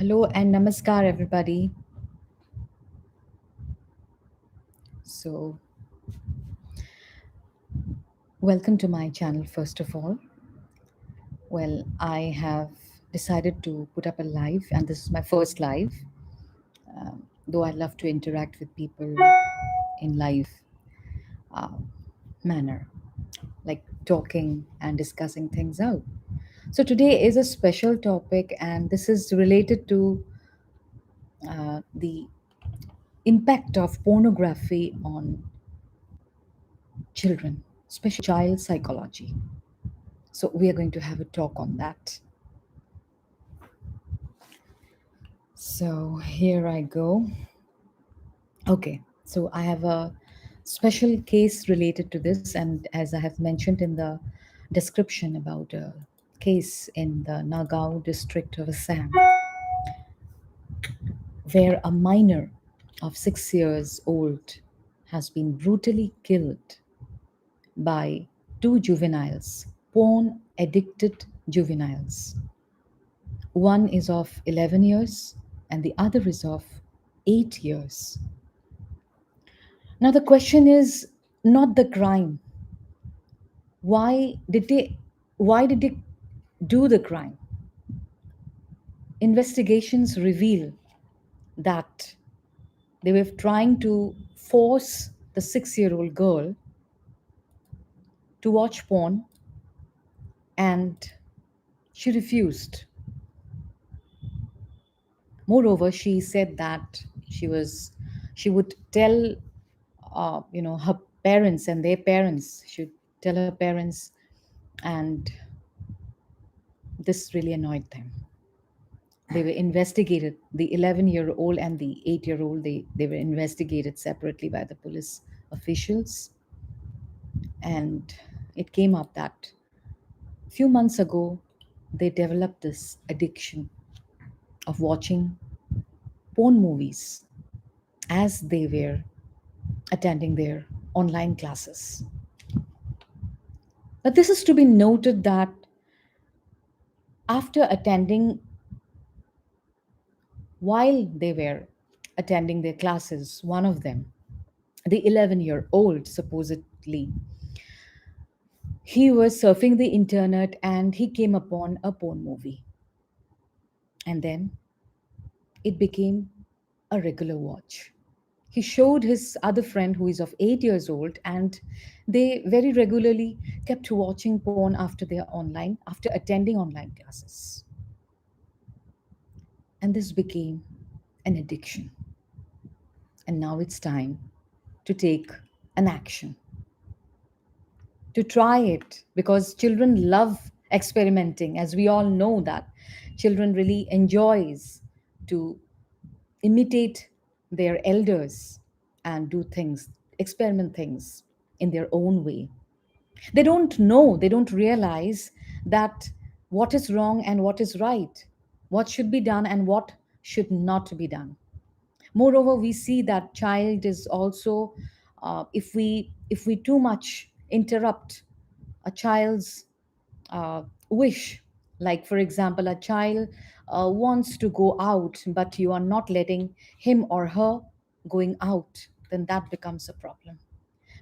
Hello and namaskar, everybody. So, welcome to my channel, first of all. Well, I have decided to put up a live, and this is my first live, though I love to interact with people in live uh, manner, like talking and discussing things out. So, today is a special topic, and this is related to the impact of pornography on children, especially child psychology. So, we are going to have a talk on that. So, here I go. Okay, so I have a special case related to this, and as I have mentioned in the description about a case in the Nagaon district of Assam, where a minor of 6 years old has been brutally killed by two juveniles, porn addicted juveniles. One is of 11 years and the other is of 8 years. Now, the question is not the crime. Why did they why did they do the crime? Investigations reveal that they were trying to force the 6-year-old girl to watch porn, and she refused. Moreover, she said that she would tell her parents, and their parents should tell her parents, and this really annoyed them. They were investigated, the 11-year-old and the 8-year-old, they were investigated separately by the police officials. And it came up that a few months ago, they developed this addiction of watching porn movies as they were attending their online classes. But this is to be noted that after attending, while they were attending their classes, one of them, the 11-year-old, supposedly, he was surfing the internet and he came upon a porn movie. And then it became a regular watch. He showed his other friend who is of 8 years old, and they very regularly kept watching porn after attending online classes. And this became an addiction. And now it's time to take an action, to try it, because children love experimenting, as we all know that children really enjoys to imitate their elders and do things, experiment things in their own way. They don't know, they don't realize that what is wrong and what is right, what should be done and what should not be done. Moreover, we see that child is also, if we too much interrupt a child's wish, like for example a child wants to go out but you are not letting him or her going out, then that becomes a problem,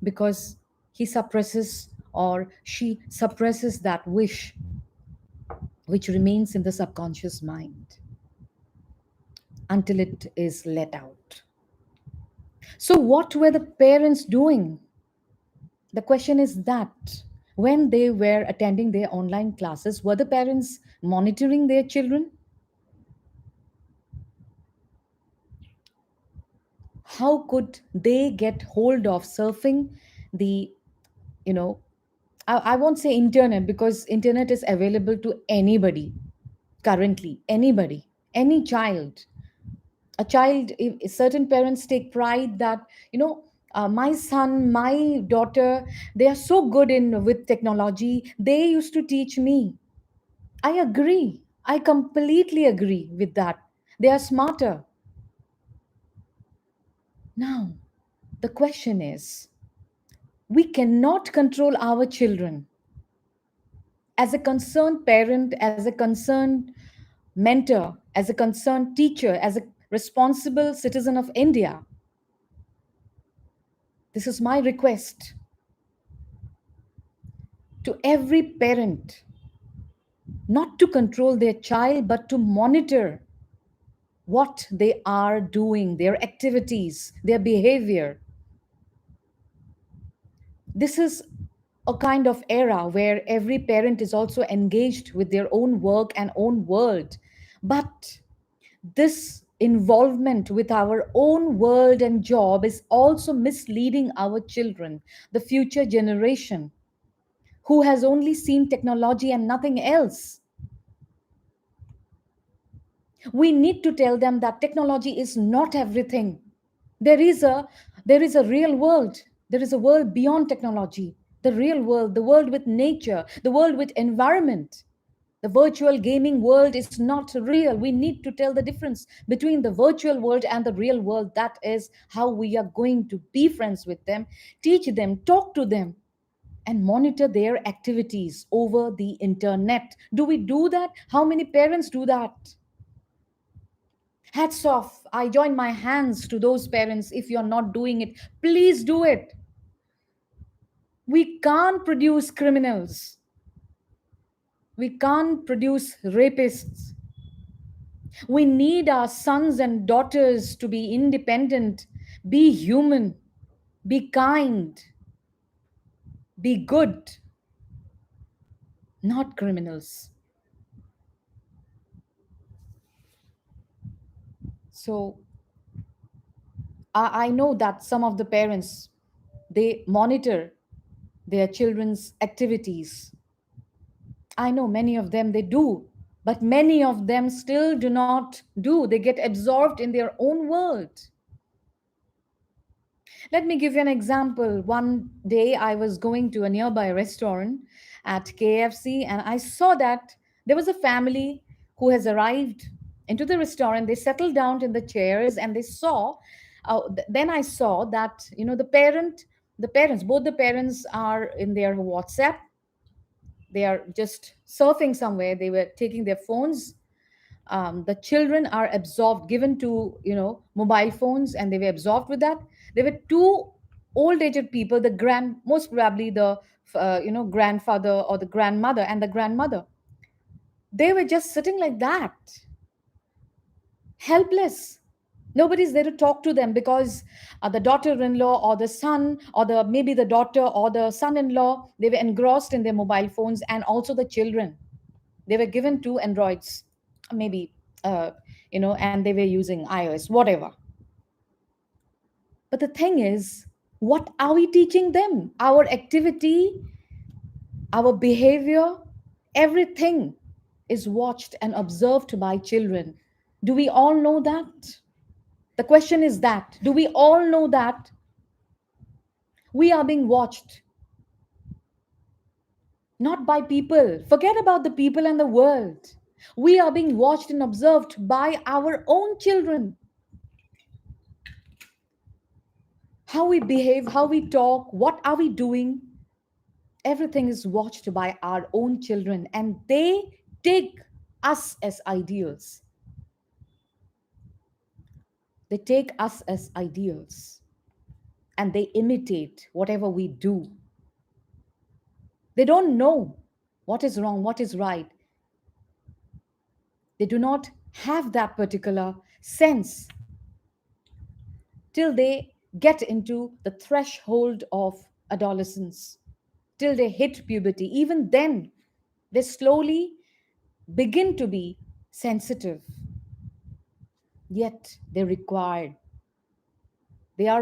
because he suppresses or she suppresses that wish which remains in the subconscious mind until it is let out. So what were the parents doing? The question is that when they were attending their online classes, were the parents monitoring their children? How could they get hold of surfing the, you know, I won't say internet, because internet is available to anybody currently, anybody, any child. A child, if certain parents take pride that, my son, my daughter, they are so good in with technology, they used to teach me. I agree, I completely agree with that. They are smarter. Now the question is, we cannot control our children. As a concerned parent, as a concerned mentor, as a concerned teacher, as a responsible citizen of India, this is my request to every parent, not to control their child, but to monitor what they are doing, their activities, their behavior. This is a kind of era where every parent is also engaged with their own work and own world. But this involvement with our own world and job is also misleading our children, the future generation, who has only seen technology and nothing else. We need to tell them that technology is not everything. There is a there is a real world. There is a world beyond technology. The real world, the world with nature, the world with environment. The virtual gaming world is not real. We need to tell the difference between the virtual world and the real world. That is how we are going to be friends with them, teach them, talk to them, and monitor their activities over the internet. Do we do that? How many parents do that? Hats off. I join my hands to those parents. If you're not doing it, please do it. We can't produce criminals. We can't produce rapists. We need our sons and daughters to be independent, be human, be kind, be good, not criminals. So I know that some of the parents, they monitor their children's activities. I know many of them they do, but many of them still do not do. They get absorbed in their own world. Let me give you an example. One day I was going to a nearby restaurant at KFC and I saw that there was a family who has arrived into the restaurant. They settled down in the chairs and they saw, then I saw that, the parents, both the parents are in their WhatsApp. They are just surfing somewhere. They were taking their phones. The children are absorbed, given to mobile phones, and they were absorbed with that. There were two old aged people, the most probably the grandfather or the grandmother and the grandmother. They were just sitting like that, helpless. Nobody's there to talk to them because the daughter-in-law or the son or the maybe the daughter or the son-in-law, they were engrossed in their mobile phones, and also the children, they were given two androids, maybe, and they were using iOS, whatever. But the thing is, what are we teaching them? Our activity, our behavior, everything is watched and observed by children. Do we all know that? The question is that, do we all know that we are being watched? Not by people. Forget about the people and the world. We are being watched and observed by our own children. How we behave, how we talk, what are we doing? Everything is watched by our own children, and they take us as ideals. They take us as ideals and they imitate whatever we do. They don't know what is wrong, what is right. They do not have that particular sense till they get into the threshold of adolescence, till they hit puberty. Even then, they slowly begin to be sensitive. Yet they are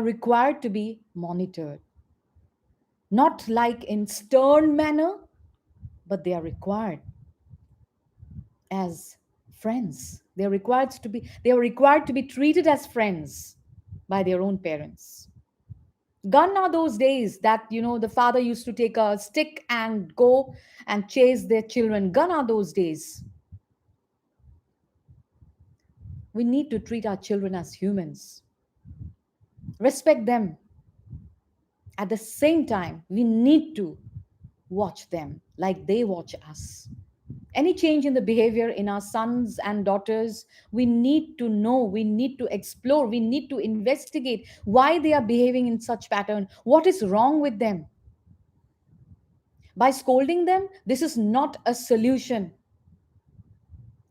required to be monitored. Not like in stern manner, but they are required as friends. They are required to be treated as friends by their own parents. Gone are those days that the father used to take a stick and go and chase their children. Gone are those days. We need to treat our children as humans, respect them. At the same time, we need to watch them like they watch us. Any change in the behavior in our sons and daughters, we need to know, we need to explore, we need to investigate why they are behaving in such pattern, what is wrong with them. By scolding them, this is not a solution.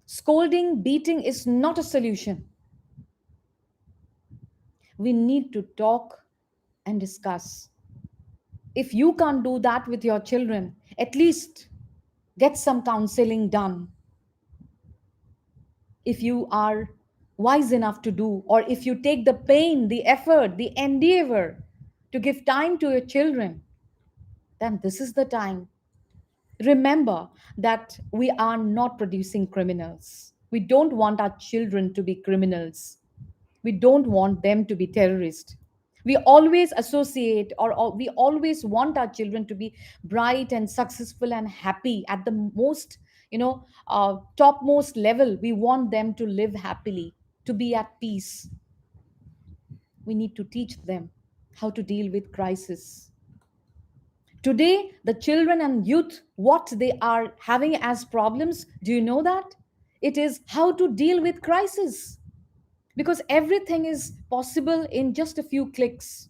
Scolding, beating is not a solution. We need to talk and discuss. If you can't do that with your children, at least get some counseling done. If you are wise enough to do, or if you take the pain, the effort, the endeavor to give time to your children, then this is the time. Remember that we are not producing criminals. We don't want our children to be criminals. We don't want them to be terrorists. We always associate, or we always want our children to be bright and successful and happy at the most, topmost level. We want them to live happily, to be at peace. We need to teach them how to deal with crisis. Today, the children and youth, what they are having as problems, do you know that? It is how to deal with crisis, because everything is possible in just a few clicks.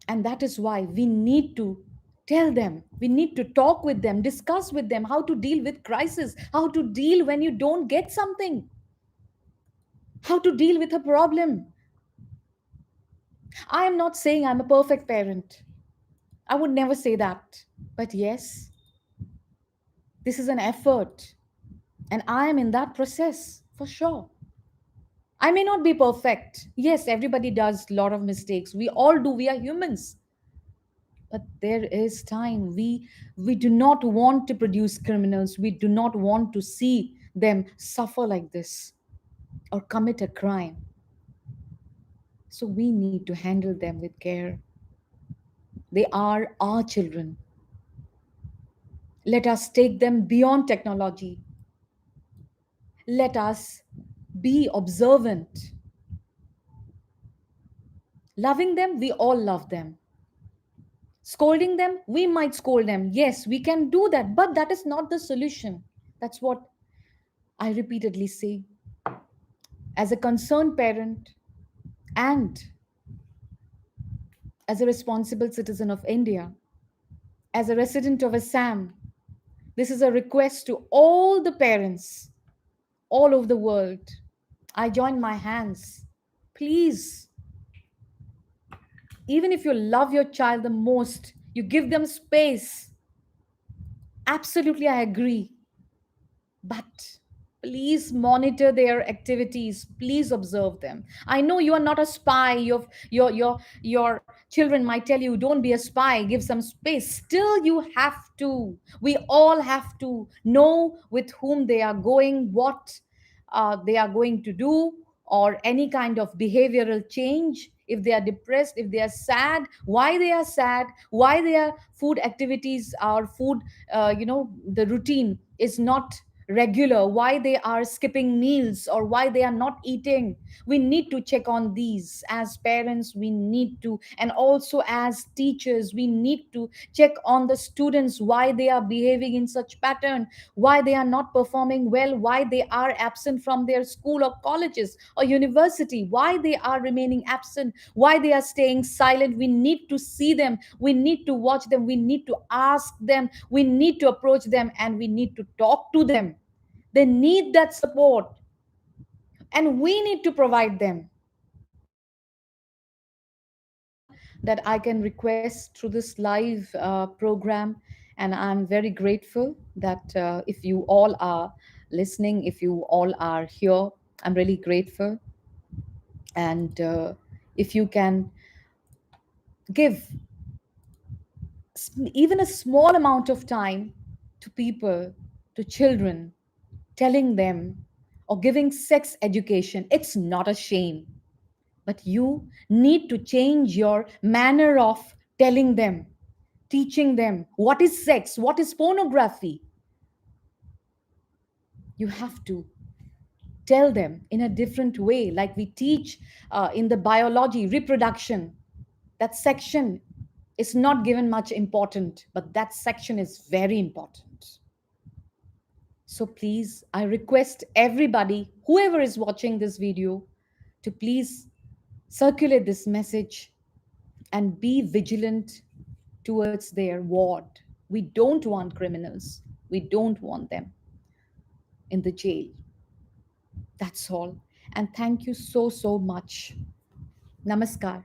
And that is why we need to tell them, we need to talk with them, discuss with them how to deal with crisis, how to deal when you don't get something, how to deal with a problem. I am not saying I'm a perfect parent. I would never say that. But yes, this is an effort. And I am in that process for sure. I may not be perfect. Yes, everybody does a lot of mistakes. We all do. We are humans. But there is time. We do not want to produce criminals. We do not want to see them suffer like this or commit a crime. So we need to handle them with care. They are our children. Let us take them beyond technology. Let us be observant. Loving them, we all love them. Scolding them, we might scold them. Yes, we can do that, but that is not the solution. That's what I repeatedly say. As a concerned parent and as a responsible citizen of India, as a resident of Assam, this is a request to all the parents all over the world. I join my hands. Please, even if you love your child the most, you give them space. Absolutely, I agree. But please monitor their activities. Please observe them. I know you are not a spy. Your children might tell you, don't be a spy, give some space. Still, you have to. We all have to know with whom they are going, what they are going to do, or any kind of behavioral change. If they are depressed, if they are sad, why their food activities or food, the routine is not regular, why they are skipping meals or why they are not eating. We need to check on these as parents. We need to, and also as teachers, we need to check on the students, why they are behaving in such pattern, why they are not performing well, why they are absent from their school or colleges or university, why they are remaining absent, why they are staying silent. We need to see them, we need to watch them, we need to ask them, we need to approach them, and we need to talk to them. They need that support, and we need to provide them. This is all that I can request through this live program. And I'm very grateful that if you all are listening, if you all are here, I'm really grateful. And if you can give even a small amount of time to people, to children, telling them or giving sex education, it's not a shame. But you need to change your manner of telling them, teaching them what is sex, what is pornography. You have to tell them in a different way, like we teach in the biology, reproduction, that section. It's not given much important, but that section is very important. So please, I request everybody, whoever is watching this video, to please circulate this message and be vigilant towards their ward. We don't want criminals. We don't want them in the jail. That's all. And thank you so, so much. Namaskar.